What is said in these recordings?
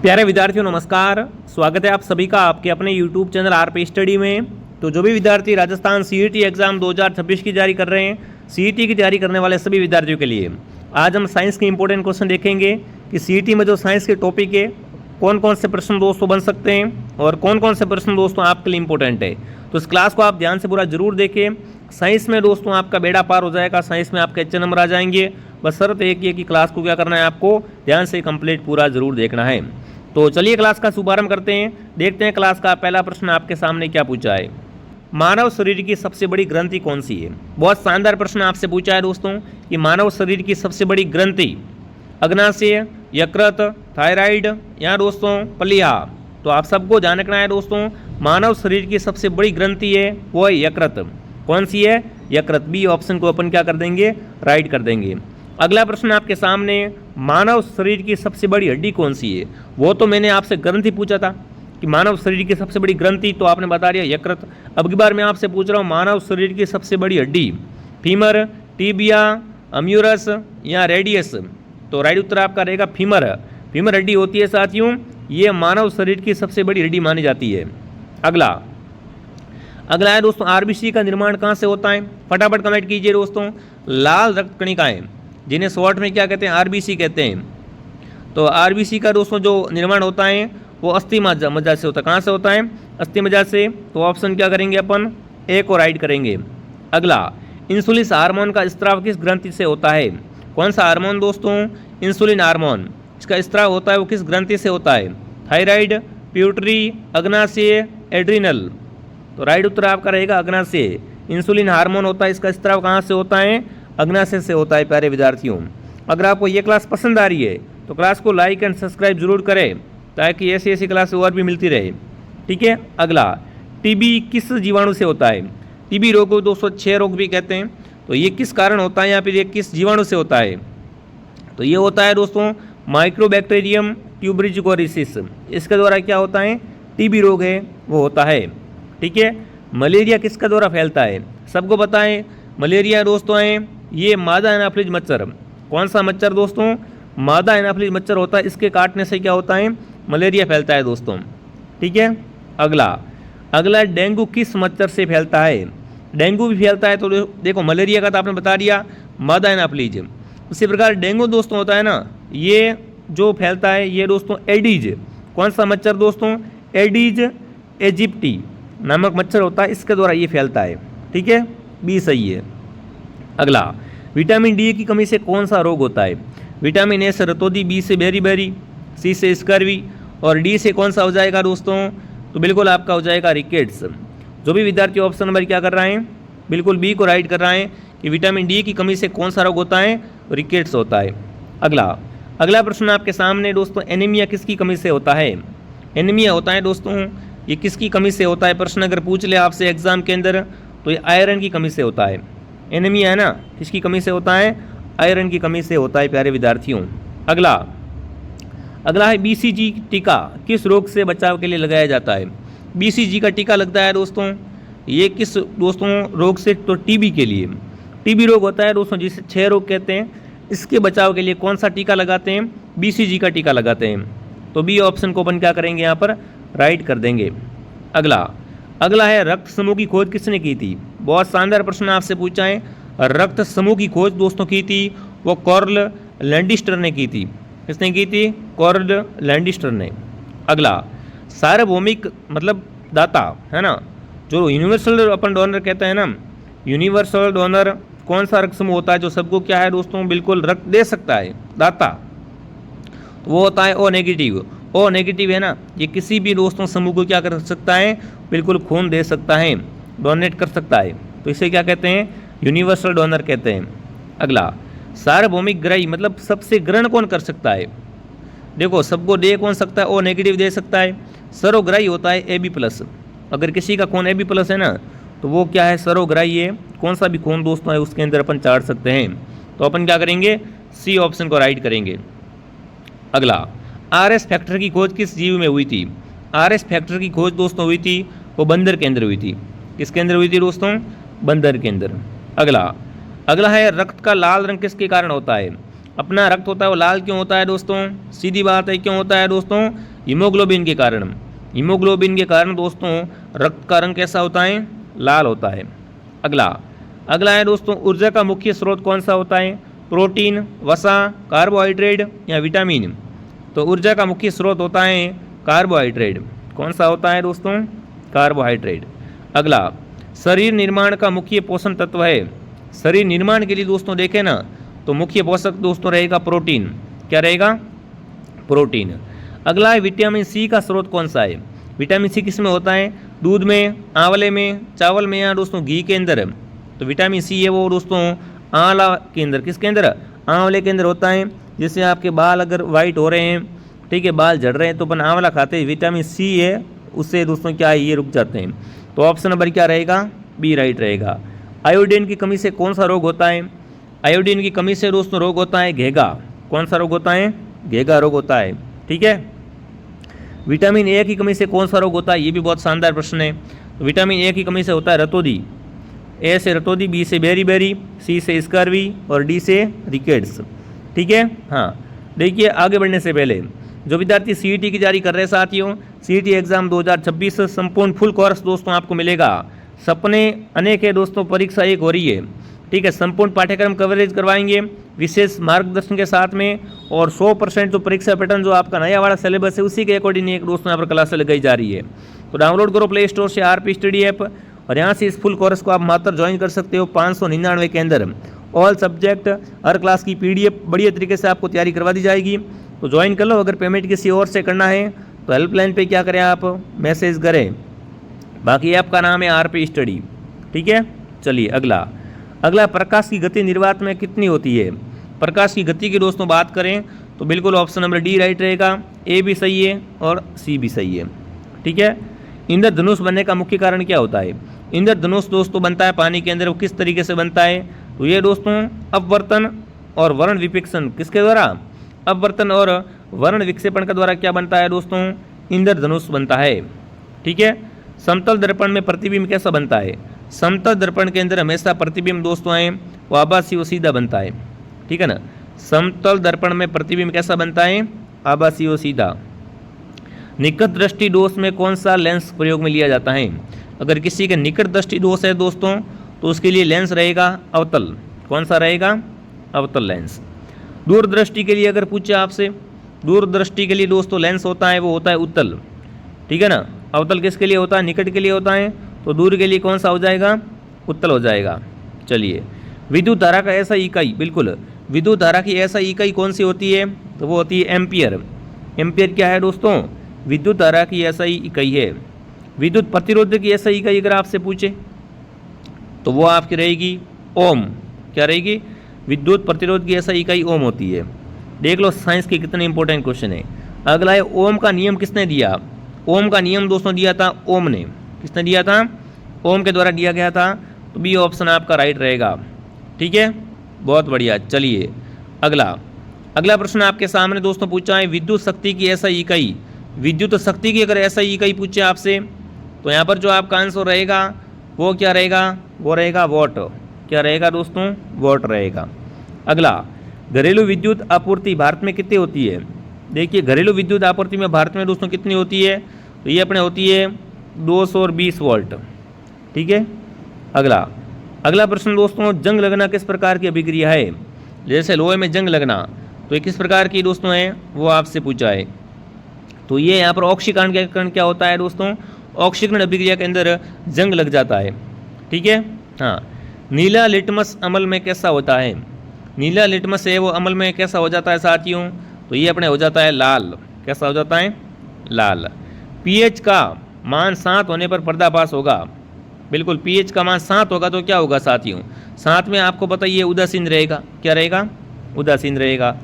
प्यारे विद्यार्थियों नमस्कार। स्वागत है आप सभी का आपके अपने YouTube चैनल आरपी स्टडी में। तो जो भी विद्यार्थी राजस्थान सीईटी एग्जाम 2026 की तैयारी कर रहे हैं, सीईटी की तैयारी करने वाले सभी विद्यार्थियों के लिए आज हम साइंस के इंपॉर्टेंट क्वेश्चन देखेंगे कि सीईटी में जो साइंस के टॉपिक है कौन कौन से प्रश्न दोस्तों बन सकते हैं और कौन कौन से प्रश्न दोस्तों आपके लिए इंपॉर्टेंट है। तो इस क्लास को आप ध्यान से पूरा जरूर देखें। साइंस में दोस्तों आपका बेड़ा पार हो जाएगा, साइंस में आपके अच्छे नंबर आ जाएंगे। बस शर्त एक ही है कि क्लास को क्या करना है, आपको ध्यान से कंप्लीट पूरा जरूर देखना है। तो चलिए क्लास का शुभारंभ करते हैं। देखते हैं क्लास का पहला प्रश्न आपके सामने क्या पूछा है। मानव शरीर की सबसे बड़ी ग्रंथि कौन सी है। बहुत शानदार प्रश्न आपसे पूछा है दोस्तों कि मानव शरीर की सबसे बड़ी ग्रंथि अग्नाशय, यकृत, थायराइड या दोस्तों प्लीहा। तो आप सबको ध्यान रखना है दोस्तों, मानव शरीर की सबसे बड़ी ग्रंथि है वो है यकृत। कौन सी है? यकृत। बी ऑप्शन को अपन क्या कर देंगे, राइट कर देंगे। अगला प्रश्न आपके सामने, मानव शरीर की सबसे बड़ी हड्डी कौन सी है। वो तो मैंने आपसे ग्रंथि पूछा था कि मानव शरीर की सबसे बड़ी ग्रंथि, तो आपने बता दिया यकृत। अब की बार मैं आपसे पूछ रहा हूँ मानव शरीर की सबसे बड़ी हड्डी, फीमर, टीबिया, अम्यूरस या रेडियस। तो राइट उत्तर आपका रहेगा फीमर। फीमर हड्डी होती है साथियों, ये मानव शरीर की सबसे बड़ी हड्डी मानी जाती है। अगला है दोस्तों, आरबीसी का निर्माण कहाँ से होता है। फटाफट कमेंट कीजिए दोस्तों। लाल रक्त कणिकाएं जिन्हें शॉर्ट में क्या कहते हैं, आरबीसी कहते हैं। तो आरबीसी का दोस्तों जो निर्माण होता है वो अस्थि मज्जा से होता है। कहाँ से होता है? अस्थि मज्जा से। तो ऑप्शन क्या करेंगे अपन, ए को राइट करेंगे। अगला, इंसुलिन हार्मोन का स्त्राव किस ग्रंथि से होता है। कौन सा हार्मोन दोस्तों? Insulin hormone. इसका स्त्राव होता है वो किस ग्रंथि से होता है? थायराइड, प्यूटरी, अग्नाशय, एड्रिनल। तो राइट उत्तर आपका रहेगा अग्नाशय। इंसुलिन हार्मोन होता है, इसका स्त्राव कहाँ से होता है? अग्नाशय से होता है। प्यारे विद्यार्थियों, अगर आपको ये क्लास पसंद आ रही है तो क्लास को लाइक एंड सब्सक्राइब जरूर करें ताकि ऐसी ऐसी क्लास और भी मिलती रहे। ठीक है। अगला, टीबी किस जीवाणु से होता है। टीबी रोग को दोस्तों 6 रोग भी कहते हैं। तो ये किस कारण होता है या फिर ये किस जीवाणु से होता है? तो ये होता है दोस्तों माइक्रोबैक्टीरियम ट्यूबरिकोसिस। इसके द्वारा क्या होता है, टीबी रोग है वो होता है। ठीक है। मलेरिया किसका द्वारा फैलता है, सबको बताएं। मलेरिया दोस्तों है ये मादा एनाफिलीज मच्छर। कौन सा मच्छर दोस्तों? मादा एनाफिलीज मच्छर होता है, इसके काटने से क्या होता है, मलेरिया फैलता है दोस्तों। ठीक है। अगला डेंगू किस मच्छर से फैलता है। डेंगू भी फैलता है। तो देखो मलेरिया का तो आपने बता दिया, मादा एनाफिलीज। उसी प्रकार डेंगू दोस्तों होता है ना, ये जो फैलता है ये दोस्तों एडीज। कौन सा मच्छर दोस्तों? एडीज एजिप्टी नामक मच्छर होता है, इसके द्वारा ये फैलता है। ठीक है, बी सही है। अगला, विटामिन डी की कमी से कौन सा रोग होता है। विटामिन ए से रतौंधी, बी से बेरीबेरी, सी से स्कर्वी और डी से कौन सा हो जाएगा दोस्तों? तो बिल्कुल आपका हो जाएगा रिकेट्स। जो भी विद्यार्थी ऑप्शन नंबर क्या कर रहे हैं, बिल्कुल बी को राइट कर रहे हैं कि विटामिन डी की कमी से कौन सा रोग होता है, रिकेट्स होता है। अगला प्रश्न आपके सामने दोस्तों, एनीमिया किसकी कमी से होता है। एनीमिया होता है दोस्तों ये किसकी कमी से होता है, प्रश्न अगर पूछ ले आपसे एग्जाम के अंदर तो ये आयरन की कमी से होता है। एनीमिया है ना, किसकी कमी से होता है, आयरन की कमी से होता है प्यारे विद्यार्थियों। अगला है बीसीजी टीका किस रोग से बचाव के लिए लगाया जाता है। बीसीजी का टीका लगता है दोस्तों ये किस दोस्तों रोग से, तो टीबी के लिए। टीबी रोग होता है दोस्तों जिसे 6 रोग कहते हैं, इसके बचाव के लिए कौन सा टीका लगाते हैं, बीसीजी का टीका लगाते हैं। तो बी ऑप्शन को अपन क्या करेंगे, यहाँ पर राइट कर देंगे। अगला है रक्त समूह की खोज किसने की थी। बहुत शानदार प्रश्न आपसे पूछा है। रक्त समूह की खोज दोस्तों की थी वो कार्ल लैंडिस्टर ने की थी। किसने की थी? कार्ल लैंडिस्टर ने। अगला, सार्वभौमिक मतलब दाता है ना, जो यूनिवर्सल अपन डोनर कहते हैं ना, यूनिवर्सल डोनर कौन सा रक्त समूह होता है जो सबको क्या है दोस्तों, बिल्कुल रक्त दे सकता है, दाता। वो होता है ओ नेगेटिव। ओ नेगेटिव है ना, ये किसी भी दोस्तों समूह को क्या कर सकता है, बिल्कुल खून दे सकता है, डोनेट कर सकता है। तो इसे क्या कहते हैं, यूनिवर्सल डोनर कहते हैं। अगला, सार्वभौमिक ग्रही मतलब सबसे ग्रहण कौन कर सकता है। देखो सबको दे कौन सकता है, ओ नेगेटिव दे सकता है। सर्वग्राही होता है AB प्लस। अगर किसी का खून AB प्लस है ना तो वो क्या है, सर्वग्राही है। कौन सा भी खून दोस्तों है उसके अंदर अपन चाट सकते हैं। तो अपन क्या करेंगे, सी ऑप्शन को राइट करेंगे। अगला, RS फैक्टर की खोज किस जीव में हुई थी। RS फैक्टर की खोज दोस्तों हुई थी वो बंदर के अंदर हुई थी। किसके अंदर हुई थी दोस्तों, बंदर के अंदर। अगला है रक्त का लाल रंग किसके कारण होता है। अपना रक्त होता है वो लाल क्यों होता है दोस्तों? सीधी बात है, क्यों होता है दोस्तों? हीमोग्लोबिन के कारण। हीमोग्लोबिन के कारण दोस्तों रक्त का रंग कैसा होता है? लाल होता है। अगला है दोस्तों, ऊर्जा का मुख्य स्रोत कौन सा होता है? प्रोटीन, वसा, कार्बोहाइड्रेट या विटामिन? तो ऊर्जा का मुख्य स्रोत होता है कार्बोहाइड्रेट। कौन सा होता है दोस्तों? कार्बोहाइड्रेट। अगला, शरीर निर्माण का मुख्य पोषण तत्व है। शरीर निर्माण के लिए दोस्तों देखें ना तो मुख्य पोषक दोस्तों रहेगा प्रोटीन। क्या रहेगा? प्रोटीन। अगला है, विटामिन सी का स्रोत कौन सा है? विटामिन सी किस में होता है? दूध में, आंवले में, चावल में या दोस्तों घी के अंदर? तो विटामिन सी है वो दोस्तों आंवला के अंदर। किसके अंदर? आंवले के अंदर होता है। जैसे आपके बाल अगर वाइट हो रहे हैं, ठीक है, बाल झड़ रहे हैं, तो अपन आंवला खाते हैं, विटामिन सी है उससे दोस्तों क्या है, ये रुक जाते हैं। तो ऑप्शन नंबर क्या रहेगा? बी राइट रहेगा। आयोडीन की कमी से कौन सा रोग होता है? आयोडीन की कमी से दोस्तों रोग होता है घेगा। कौन सा रोग होता है? घेगा रोग होता है। ठीक है। विटामिन ए की कमी से कौन सा रोग होता है? ये भी बहुत शानदार प्रश्न है। तो विटामिन ए की कमी से होता है रतौंधी। ए से रतौंधी, बी से बेरी, सी से स्कर्वी और डी से रिकेट्स। ठीक है। हाँ, देखिए आगे बढ़ने से पहले जो विद्यार्थी सीईटी की तैयारी कर रहे हैं साथियों, सीईटी एग्जाम 2026 संपूर्ण फुल कोर्स दोस्तों आपको मिलेगा। सपने अनेक है दोस्तों, परीक्षा एक हो रही है। ठीक है, संपूर्ण पाठ्यक्रम कवरेज करवाएंगे विशेष मार्गदर्शन के साथ में, और 100% जो परीक्षा पैटर्न जो आपका नया वाला सिलेबस है उसी के अकॉर्डिंग एक दोस्तों यहाँ पर क्लासें लगाई जा रही है। तो डाउनलोड करो प्ले स्टोर से आरपी स्टडी ऐप, और यहाँ से इस फुल कोर्स को आप मात्र ज्वाइन कर सकते हो 599 के अंदर। ऑल सब्जेक्ट हर क्लास की पीडीएफ बढ़िया तरीके से आपको तैयारी करवा दी जाएगी। तो ज्वाइन कर लो। अगर पेमेंट किसी और से करना है तो हेल्पलाइन पे क्या करें, आप मैसेज करें। बाकी ऐप का नाम है आरपी स्टडी। ठीक है। चलिए अगला प्रकाश की गति निर्वात में कितनी होती है? प्रकाश की गति की दोस्तों बात करें तो बिल्कुल ऑप्शन नंबर डी राइट रहेगा। ए भी सही है और सी भी सही है। ठीक है। इंद्रधनुष बनने का मुख्य कारण क्या होता है? इंद्रधनुष दोस्तों बनता है पानी के अंदर। वो किस तरीके से बनता है? तो ये दोस्तों अपवर्तन और वर्ण विक्षेपण किसके द्वारा? अपवर्तन और वर्ण विक्षेपण के द्वारा क्या बनता है दोस्तों? इंद्रधनुष बनता है। ठीक है। समतल दर्पण में प्रतिबिंब कैसा बनता है? समतल दर्पण के अंदर हमेशा प्रतिबिंब दोस्तों है वो आभासी व सीधा बनता है। ठीक है ना। समतल दर्पण में प्रतिबिंब कैसा बनता है? आभासी व सीधा। निकट दृष्टि दोष में कौन सा लेंस प्रयोग में लिया जाता है? अगर किसी के निकट दृष्टि दोष है दोस्तों तो उसके लिए लेंस रहेगा अवतल। कौन सा रहेगा? अवतल लेंस। दूरदृष्टि के लिए अगर पूछे आपसे, दूरदृष्टि के लिए दोस्तों लेंस होता है वो होता है उत्तल। ठीक है ना। अवतल किसके लिए होता है? निकट के लिए होता है। तो दूर के लिए कौन सा हो जाएगा? उत्तल हो जाएगा। चलिए, विद्युत धारा का ऐसा इकाई, बिल्कुल विद्युत धारा की ऐसा इकाई कौन सी होती है? तो वो होती है एम्पियर। एम्पियर क्या है दोस्तों? विद्युत धारा की ऐसा ही इकाई है। विद्युत प्रतिरोध की ऐसा इकाई अगर आपसे पूछे तो वो आपकी रहेगी ओम। क्या रहेगी? विद्युत प्रतिरोध की ऐसा इकाई ओम होती है। देख लो साइंस के कितने इंपॉर्टेंट क्वेश्चन है। अगला है, ओम का नियम किसने दिया? ओम का नियम दोस्तों दिया था ओम ने। किसने दिया था? ओम के द्वारा दिया गया था। तो बी ऑप्शन आपका राइट रहेगा। ठीक है, बहुत बढ़िया। चलिए अगला प्रश्न आपके सामने दोस्तों पूछा है, विद्युत शक्ति की ऐसा इकाई, विद्युत शक्ति की अगर ऐसा इकाई पूछे आपसे तो यहाँ पर जो आपका आंसर रहेगा वो क्या रहेगा? वो रहेगा वॉट। क्या रहेगा दोस्तों? वॉट रहेगा। अगला, घरेलू विद्युत आपूर्ति भारत में कितनी होती है? देखिए घरेलू विद्युत आपूर्ति में भारत में दोस्तों कितनी होती है? तो ये अपने होती है 220 वोल्ट। ठीक है। अगला प्रश्न दोस्तों, जंग लगना किस प्रकार की अभिक्रिया है? जैसे लोहे में जंग लगना, तो ये किस प्रकार की दोस्तों है वो आपसे पूछा है। तो ये यहाँ पर ऑक्सीकरण के कारण क्या होता है दोस्तों? ऑक्सीकरण अभिक्रिया के अंदर जंग लग जाता है। ठीक है। हाँ, नीला लिटमस अमल में कैसा होता है? नीला लिटमस है वो अमल में कैसा हो जाता है साथियों? तो ये अपने हो जाता है लाल। कैसा हो जाता है? लाल। पीएच का मान 7 होने पर पर्दाफाश होगा। बिल्कुल, पीएच का मान 7 होगा तो क्या होगा साथियों? 7 में आपको बताइए उदासीन रहेगा। क्या रहेगा? उदासीन रहेगा।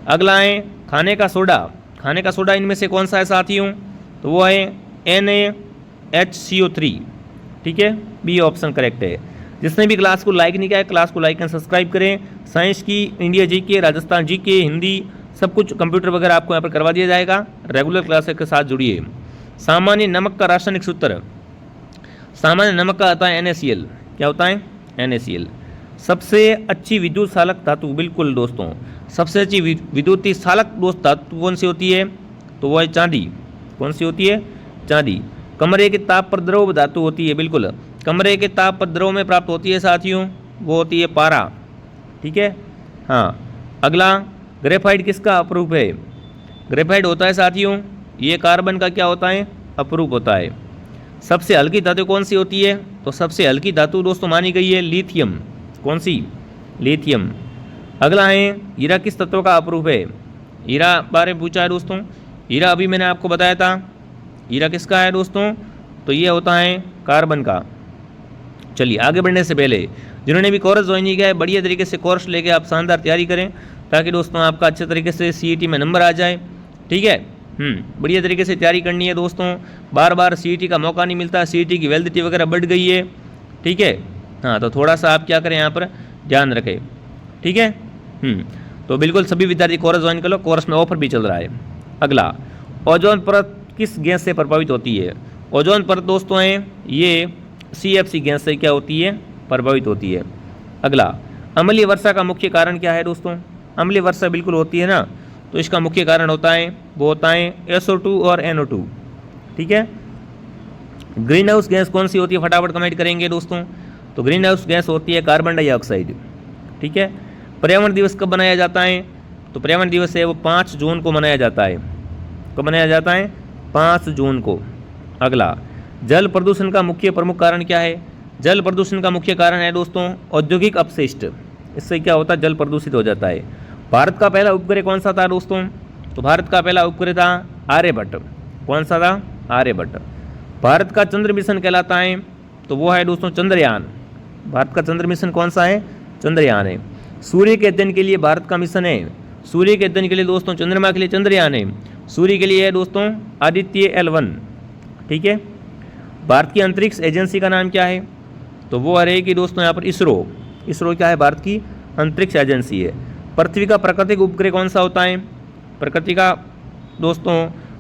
अगला है, खाने का सोडा। खाने का सोडा इनमें से कौन सा है साथियों? तो वो है NaHCO3। ठीक है, बी ऑप्शन करेक्ट है। जिसने भी क्लास को लाइक नहीं किया है, क्लास को लाइक एंड सब्सक्राइब करें। साइंस की, India GK, Rajasthan GK, Hindi सब कुछ कंप्यूटर वगैरह आपको यहाँ पर करवा दिया जाएगा। रेगुलर क्लासेस के साथ जुड़िए। सामान्य नमक का रासायनिक सूत्र, सामान्य नमक का आता है NaCl। क्या होता है? NaCl। सबसे अच्छी विद्युत चालक धातु, बिल्कुल दोस्तों, सबसे अच्छी विद्युतीय चालक दोस्त धातु कौन सी होती है? तो वो है चांदी। कौन सी होती है? चांदी। कमरे के ताप पर द्रव धातु होती है, बिल्कुल, कमरे के ताप पर द्रव में प्राप्त होती है साथियों, वो होती है पारा। ठीक है, हाँ। अगला, ग्रेफाइट किसका अपरूप है? ग्रेफाइट होता है साथियों, ये कार्बन का क्या होता है? अपरूप होता है। सबसे हल्की धातु कौन सी होती है? तो सबसे हल्की धातु दोस्तों मानी गई है लिथियम। कौन सी? लिथियम। अगला है, हीरा किस तत्व का अपरूप है? हीरा बारे में पूछा है दोस्तों। हीरा अभी मैंने आपको बताया था, हीरा किसका है दोस्तों? तो ये होता है कार्बन का। चलिए आगे बढ़ने से पहले जिन्होंने भी कोर्स ज्वाइन नहीं किया है, बढ़िया तरीके से कोर्स लेके आप शानदार तैयारी करें, ताकि दोस्तों आपका अच्छे तरीके से सीईटी में नंबर आ जाए। ठीक है, बढ़िया तरीके से तैयारी करनी है दोस्तों। बार बार सीईटी का मौका नहीं मिलता, सीईटी की वैलिडिटी वगैरह बढ़ गई है। ठीक है, हाँ, तो थोड़ा सा आप क्या करें, यहाँ पर ध्यान रखें। ठीक है, तो बिल्कुल सभी विद्यार्थी कोर्स ज्वाइन कर लो, कोर्स में ऑफर भी चल रहा है। अगला, ओजोन परत किस गैस से प्रभावित होती है? ओजोन परत दोस्तों है ये CFC गैस से क्या होती है? प्रभावित होती है। अगला, अम्लीय वर्षा का मुख्य कारण क्या है दोस्तों? अम्लीय वर्षा बिल्कुल होती है ना, तो इसका मुख्य कारण होता है, वो होता है SO2 और NO2। ठीक है, ग्रीन हाउस गैस कौन सी होती है? फटाफट कमेंट करेंगे दोस्तों। तो ग्रीन हाउस गैस होती है कार्बन डाइऑक्साइड। ठीक है, पर्यावरण दिवस कब मनाया जाता है? तो पर्यावरण दिवस है वो 5 जून को मनाया जाता है। कब मनाया जाता है? 5 जून को। अगला, जल प्रदूषण का मुख्य प्रमुख कारण क्या है? जल प्रदूषण का मुख्य कारण है दोस्तों औद्योगिक अपशिष्ट। इससे क्या होता है? जल प्रदूषित हो जाता है। भारत का पहला उपग्रह कौन सा था दोस्तों? तो भारत का पहला उपग्रह था आर्यभट्ट। कौन सा था? आर्यभट्ट। भारत का चंद्र मिशन कहलाता है, तो वो है दोस्तों चंद्रयान। भारत का चंद्र मिशन कौन सा है? चंद्रयान है। सूर्य के अध्ययन के लिए भारत का मिशन है, सूर्य के अध्ययन के लिए दोस्तों चंद्रमा के लिए चंद्रयान है, सूर्य के लिए है दोस्तों आदित्य L1। ठीक है, भारत की अंतरिक्ष एजेंसी का नाम क्या है? तो वो रहेगी दोस्तों यहाँ पर इसरो। इसरो क्या है? भारत की अंतरिक्ष एजेंसी है। पृथ्वी का प्राकृतिक उपग्रह कौन सा होता है? प्रकृति का दोस्तों,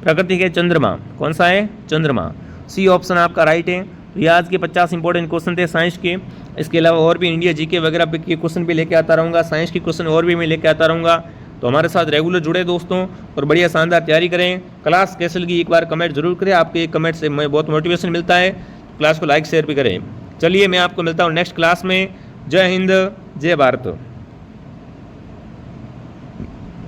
प्रकृति के चंद्रमा। कौन सा है? चंद्रमा। सी ऑप्शन आपका राइट है। ये आज के 50 इंपॉर्टेंट क्वेश्चन थे साइंस के। इसके अलावा और भी इंडिया जीके वगैरह के क्वेश्चन भी लेके आता रहूँगा, साइंस के क्वेश्चन और भी मैं लेके आता रहूँगा। तो हमारे साथ रेगुलर जुड़े दोस्तों और बढ़िया शानदार तैयारी करें। क्लास कैसे लगी एक बार कमेंट जरूर करें, आपके एक कमेंट से मैं बहुत मोटिवेशन मिलता है। क्लास को लाइक शेयर भी करें। चलिए मैं आपको मिलता हूँ नेक्स्ट क्लास में। जय हिंद, जय भारत।